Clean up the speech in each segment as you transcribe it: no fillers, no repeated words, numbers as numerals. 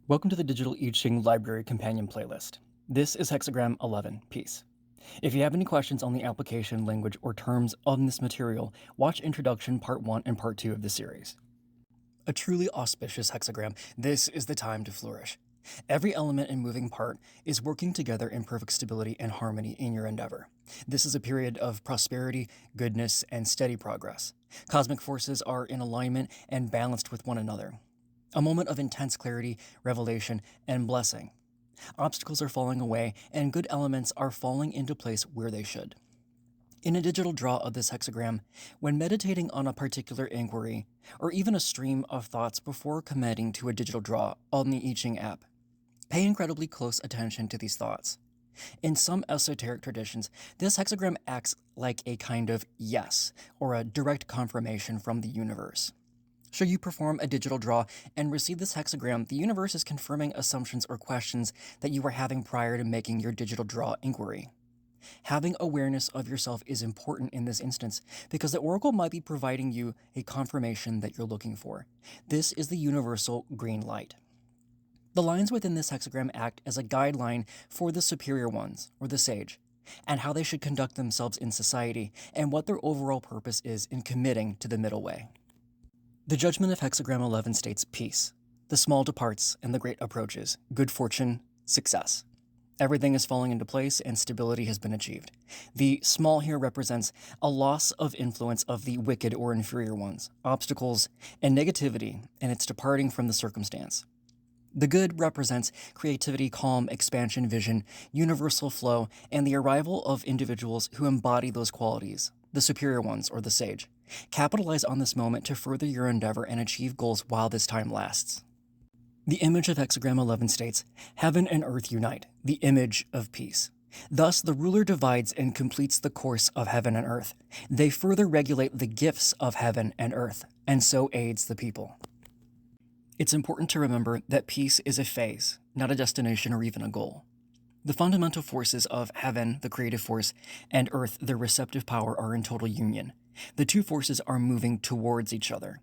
Welcome to the Digital I Ching Library Companion playlist. This is Hexagram 11, Peace. If you have any questions on the application, language, or terms of this material, watch Introduction Part 1 and Part 2 of the series. A truly auspicious hexagram, this is the time to flourish. Every element and moving part is working together in perfect stability and harmony in your endeavor. This is a period of prosperity, goodness, and steady progress. Cosmic forces are in alignment and balanced with one another. A moment of intense clarity, revelation, and blessing. Obstacles are falling away, and good elements are falling into place where they should. In a digital draw of this hexagram, when meditating on a particular inquiry, or even a stream of thoughts before committing to a digital draw on the I Ching app, pay incredibly close attention to these thoughts. In some esoteric traditions, this hexagram acts like a kind of yes, or a direct confirmation from the universe. Should you perform a digital draw and receive this hexagram, the universe is confirming assumptions or questions that you were having prior to making your digital draw inquiry. Having awareness of yourself is important in this instance because the oracle might be providing you a confirmation that you're looking for. This is the universal green light. The lines within this hexagram act as a guideline for the superior ones, or the sage, and how they should conduct themselves in society and what their overall purpose is in committing to the middle way. The judgment of Hexagram 11 states peace. The small departs and the great approaches, good fortune, success. Everything is falling into place and stability has been achieved. The small here represents a loss of influence of the wicked or inferior ones, obstacles, and negativity, and it's departing from the circumstance. The good represents creativity, calm, expansion, vision, universal flow, and the arrival of individuals who embody those qualities, the superior ones or the sage. Capitalize on this moment to further your endeavor and achieve goals while this time lasts. The image of Hexagram 11 states, Heaven and earth unite, the image of peace. Thus, the ruler divides and completes the course of heaven and earth. They further regulate the gifts of heaven and earth, and so aids the people. It's important to remember that peace is a phase, not a destination or even a goal. The fundamental forces of heaven, the creative force, and earth, the receptive power, are in total union. The two forces are moving towards each other.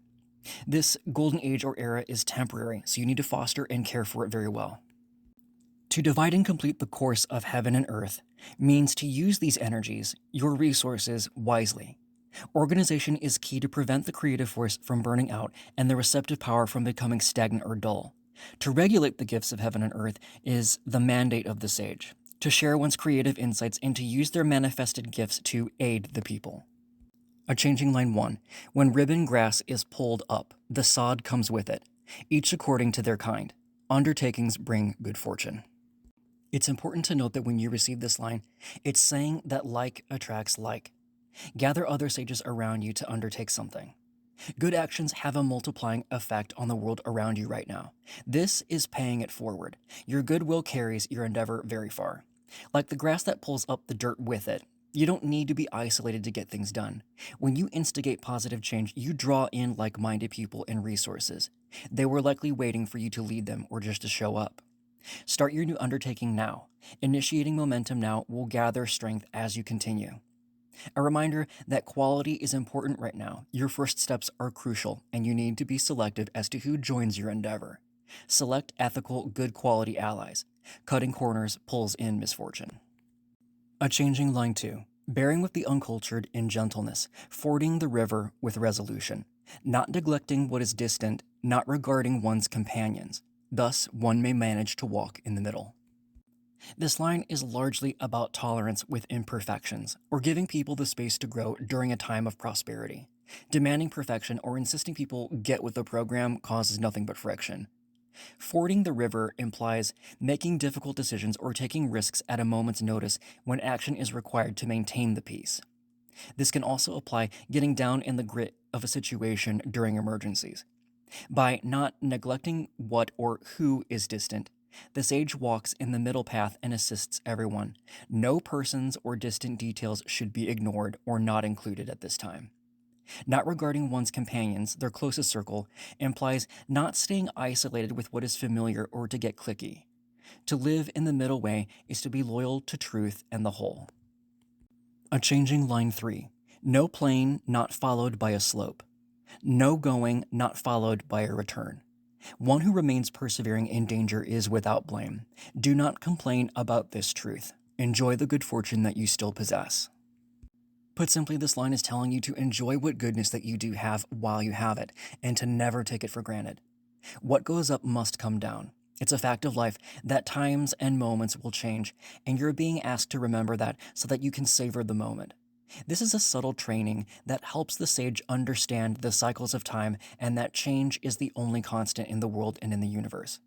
This golden age or era is temporary, so you need to foster and care for it very well. To divide and complete the course of heaven and earth means to use these energies, your resources, wisely. Organization is key to prevent the creative force from burning out and the receptive power from becoming stagnant or dull. To regulate the gifts of heaven and earth is the mandate of the sage, to share one's creative insights and to use their manifested gifts to aid the people. A changing line 1. When ribbon grass is pulled up, the sod comes with it, each according to their kind. Undertakings bring good fortune. It's important to note that when you receive this line, it's saying that like attracts like. Gather other sages around you to undertake something. Good actions have a multiplying effect on the world around you right now. This is paying it forward. Your goodwill carries your endeavor very far. Like the grass that pulls up the dirt with it, you don't need to be isolated to get things done. When you instigate positive change, you draw in like-minded people and resources. They were likely waiting for you to lead them or just to show up. Start your new undertaking now. Initiating momentum now will gather strength as you continue. A reminder that quality is important right now. Your first steps are crucial, and you need to be selective as to who joins your endeavor. Select ethical, good quality allies. Cutting corners pulls in misfortune. A changing line 2. Bearing with the uncultured in gentleness, fording the river with resolution, not neglecting what is distant, not regarding one's companions. Thus, one may manage to walk in the middle. This line is largely about tolerance with imperfections, or giving people the space to grow during a time of prosperity. Demanding perfection or insisting people get with the program causes nothing but friction. Fording the river implies making difficult decisions or taking risks at a moment's notice when action is required to maintain the peace. This can also apply getting down in the grit of a situation during emergencies. By not neglecting what or who is distant, the sage walks in the middle path and assists everyone. No persons or distant details should be ignored or not included at this time. Not regarding one's companions, their closest circle, implies not staying isolated with what is familiar or to get cliquey. To live in the middle way is to be loyal to truth and the whole. A changing line 3. No plane not followed by a slope. No going not followed by a return. One who remains persevering in danger is without blame. Do not complain about this truth. Enjoy the good fortune that you still possess. Put simply, this line is telling you to enjoy what goodness that you do have while you have it, and to never take it for granted. What goes up must come down. It's a fact of life that times and moments will change, and you're being asked to remember that so that you can savor the moment. This is a subtle training that helps the sage understand the cycles of time and that change is the only constant in the world and in the universe.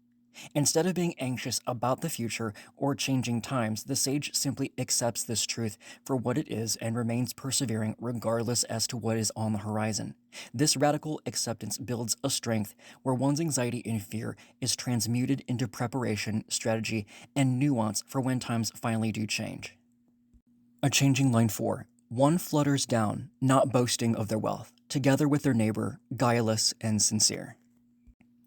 Instead of being anxious about the future or changing times, the sage simply accepts this truth for what it is and remains persevering regardless as to what is on the horizon. This radical acceptance builds a strength where one's anxiety and fear is transmuted into preparation, strategy, and nuance for when times finally do change. A changing line 4. One flutters down, not boasting of their wealth, together with their neighbor, guileless and sincere.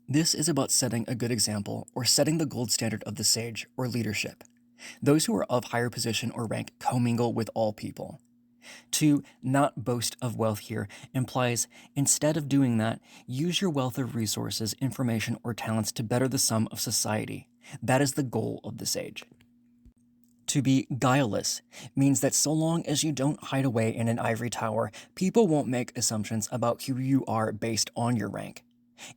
This is about setting a good example or setting the gold standard of the sage or leadership. Those who are of higher position or rank commingle with all people. To not boast of wealth here implies, instead of doing that, use your wealth of resources, information, or talents to better the sum of society. That is the goal of the sage. To be guileless means that so long as you don't hide away in an ivory tower, people won't make assumptions about who you are based on your rank.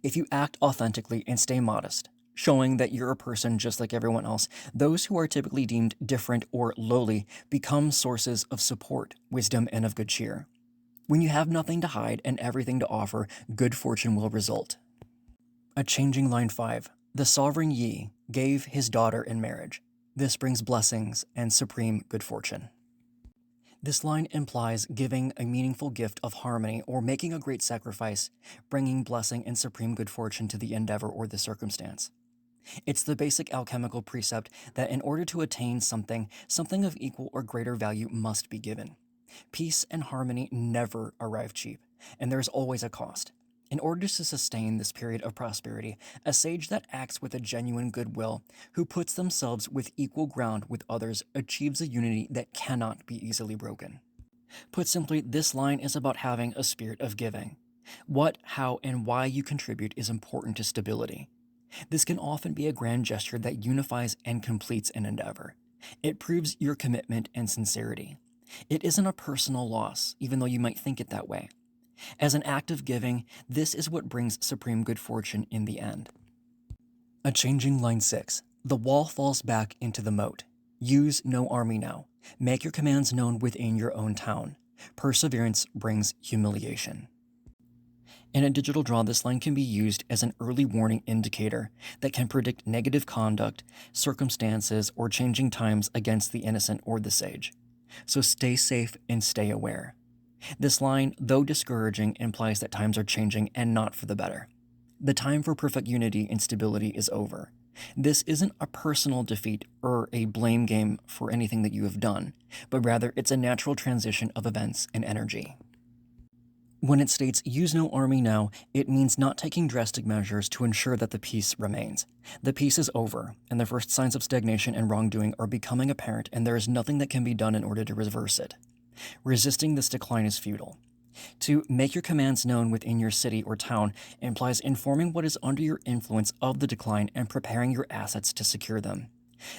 If you act authentically and stay modest, showing that you're a person just like everyone else, those who are typically deemed different or lowly become sources of support, wisdom, and of good cheer. When you have nothing to hide and everything to offer, good fortune will result. A changing line 5. The sovereign Yi gave his daughter in marriage. This brings blessings and supreme good fortune. This line implies giving a meaningful gift of harmony or making a great sacrifice, bringing blessing and supreme good fortune to the endeavor or the circumstance. It's the basic alchemical precept that in order to attain something of equal or greater value must be given. Peace and harmony never arrive cheap, and there is always a cost. In order to sustain this period of prosperity, a sage that acts with a genuine goodwill, who puts themselves with equal ground with others, achieves a unity that cannot be easily broken. Put simply, this line is about having a spirit of giving. What, how, and why you contribute is important to stability. This can often be a grand gesture that unifies and completes an endeavor. It proves your commitment and sincerity. It isn't a personal loss, even though you might think it that way. As an act of giving, this is what brings supreme good fortune in the end. A changing line 6. The wall falls back into the moat. Use no army now. Make your commands known within your own town. Perseverance brings humiliation. In a digital draw, this line can be used as an early warning indicator that can predict negative conduct, circumstances, or changing times against the innocent or the sage. So stay safe and stay aware. This line, though discouraging, implies that times are changing and not for the better. The time for perfect unity and stability is over. This isn't a personal defeat or a blame game for anything that you have done, but rather it's a natural transition of events and energy. When it states, use no army now, it means not taking drastic measures to ensure that the peace remains. The peace is over, and the first signs of stagnation and wrongdoing are becoming apparent, and there is nothing that can be done in order to reverse it. Resisting this decline is futile. To make your commands known within your city or town implies informing what is under your influence of the decline and preparing your assets to secure them.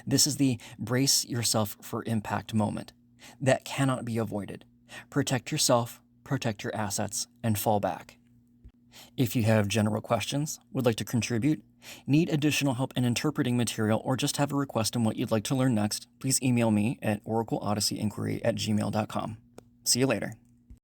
This is the brace yourself for impact moment that cannot be avoided. Protect yourself, protect your assets, and fall back. If you have general questions, would like to contribute, need additional help in interpreting material, or just have a request on what you'd like to learn next, please email me at oracleodysseyinquiry@gmail.com. See you later.